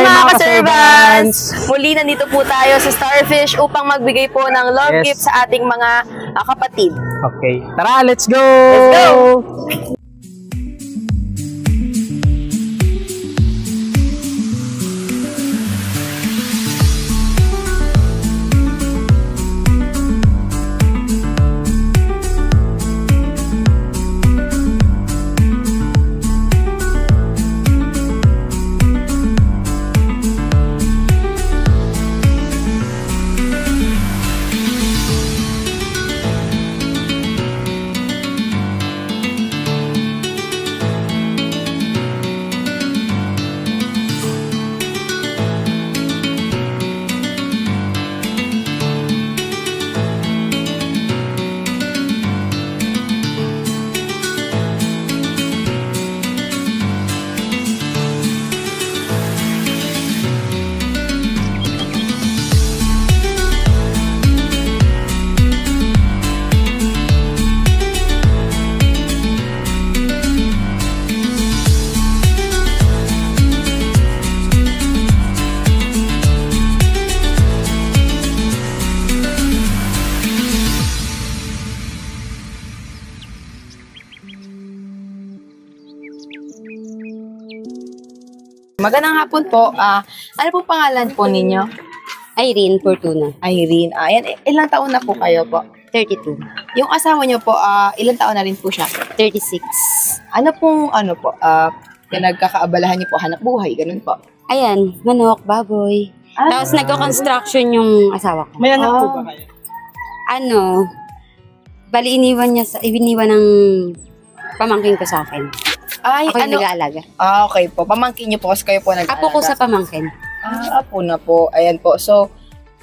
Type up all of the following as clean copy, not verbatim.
Hi mga ka-servants! Muli nandito po tayo sa Starfish upang magbigay po ng love gift sa ating mga kapatid. Okay. Tara, let's go! Let's go! Magandang hapon po. Ano pong pangalan po ninyo? Irene Fortuna. Irene. Ayan, ilang taon na po kayo po? 32. Yung asawa niyo po, ilang taon na rin po siya? 36. Ano po, nagkakaabalahan niyo po, hanap buhay, ganun po? Ayan, manok, baboy. Tapos nagko-construction yung asawa ko. May anak po ba kayo? Bali iniwan ng pamangkin ko sa akin. Ay, Ako yung nag-aalaga. Okay po. Pamangkin niyo po kasi kayo po nag-aalaga. Apo ko sa pamangkin. Apo na po. Ayan po. So,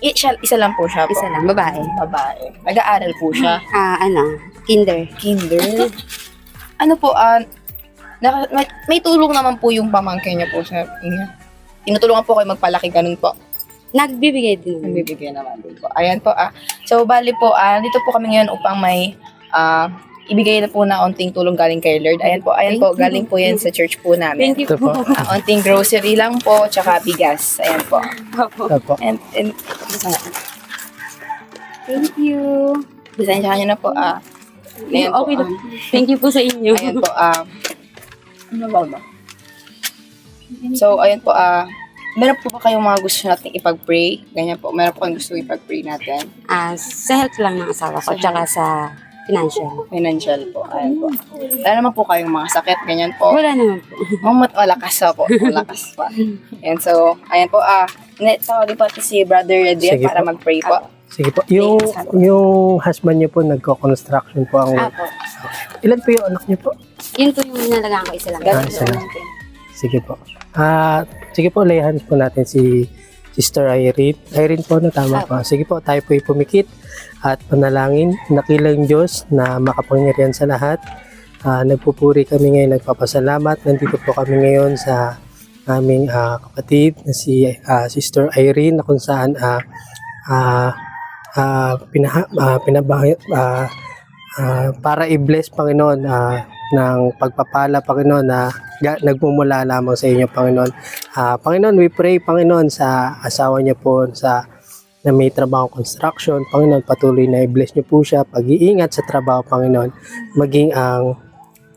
isa lang po siya po. Isa lang, babae. Babae. Nag-aaral po siya. Kinder. Kinder. Ano po, may tulong naman po yung pamangkin niyo po sa inyo. Tinutulungan po kayo magpalaki, ganun po. Nagbibigay din. Nagbibigay naman din po. Ayan po. So, bali po, dito po kami ngayon upang may ibigay na po na onting tulong galing kay Lord. Ayan po, galing po yan sa church po namin. Thank you po. Onting grocery lang po, tsaka bigas. Ayan po. Opo. And Thank you. Bisensya nyo na po. Ayan po. Okay na. Thank you po sa inyo. Ayan po. Ano ba? So, ayan po. Meron po ba kayong mga gusto natin ipag-pray? Ganyan po. Meron po kayong gusto ipag-pray natin? Sa health lang ng asawa ko, tsaka sa Financial po. Ayan po. Wala naman po kayong mga sakit, ganyan po. Wala naman po. Malakas po. Malakas pa. And so, ayan po. Tawagin po si Brother Redian para mag-pray po. Sige po. Yung husband niyo po, nagko-construction po ang... Apo. Ilan po yung anak niyo po? Yun po yung nalagaan ko, isa lang. Isa lang. Sige po. Sige po, layahan po natin si Sister Irene. Irene po, tama po. Sige po, tayo po pumikit at panalangin. Nakilang Diyos na makapangyarihan sa lahat. Nagpupuri kami ngayon, nagpapasalamat. Nandito po kami ngayon sa aming kapatid na si Sister Irene, na kung saan para i-bless, Panginoon, ng pagpapala, Panginoon, na nagmumula lamang sa inyo, Panginoon. Panginoon, we pray, Panginoon, sa asawa niya po na may trabaho construction. Panginoon, patuloy na i-bless niyo po siya, pag-iingat sa trabaho, Panginoon. Maging ang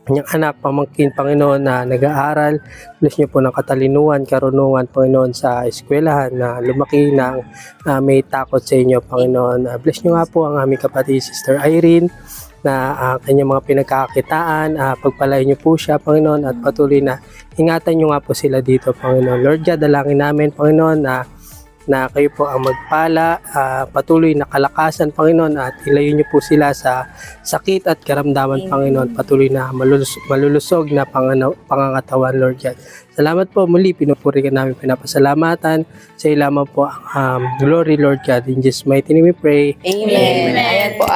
kanyang anak, pamangkin, Panginoon, na nag-aaral. Bless niyo po ng katalinuhan, karunungan, Panginoon, sa eskwelahan, na lumaki ng may takot sa inyo, Panginoon. Bless niyo nga po ang aming kapatid, Sister Irene, na kanyang mga pinagkakakitaan. Pagpalain niyo po siya, Panginoon, at patuloy na ingatan niyo nga po sila dito, Panginoon. Lord God, dalangin namin, Panginoon, na kayo po ang magpala, patuloy na kalakasan, Panginoon, at ilayo niyo po sila sa sakit at karamdaman, Panginoon. Patuloy na malulusog na pangangatawan, Lord God. Salamat po muli, pinupuri ka namin, pinapasalamatan. Sa iyo lamang po ang glory, Lord God. In Jesus' mighty name we pray. Amen. Ayan po,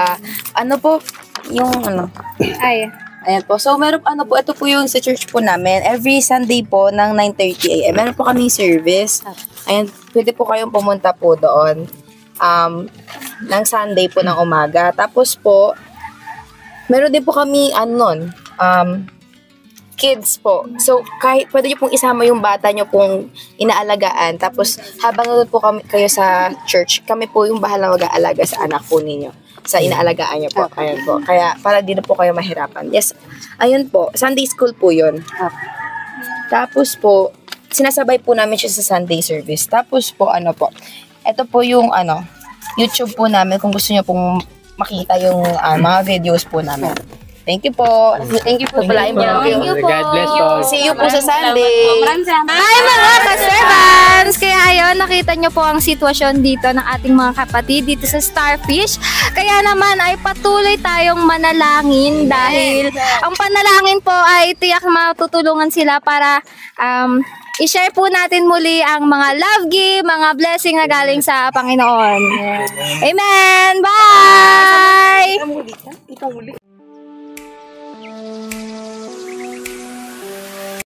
Ayan po. So, ito po yung sa church po namin. Every Sunday po ng 9:30 AM. Meron po kaming service. Ayan, pwede po kayong pumunta po doon. Ng Sunday po ng umaga. Tapos po, meron din po kami, kids po. So, kahit pwede nyo pong isama yung bata nyo pong inaalagaan. Tapos, habang nandun po kayo sa church, kami po yung bahalang mag-aalaga sa anak po ninyo. Sa inaalagaan nyo po. Ayan po. Kaya, para di na po kayo mahirapan. Yes. Ayun po. Sunday school po yun. Tapos po, sinasabay po namin siya sa Sunday service. Tapos po, ito po yung, YouTube po namin kung gusto nyo pong makita yung mga videos po namin. Thank you po. Thank you po pala. Thank you po. God bless po. See you po sa Sunday. Maraming salamat. Hi mga ka-servants! Kaya ayun, nakita nyo po ang sitwasyon dito ng ating mga kapatid dito sa Starfish. Kaya naman ay patuloy tayong manalangin dahil ang panalangin po ay tiyak matutulungan sila para i-share po natin muli ang mga love gift, mga blessing na galing sa Panginoon. Amen! Bye!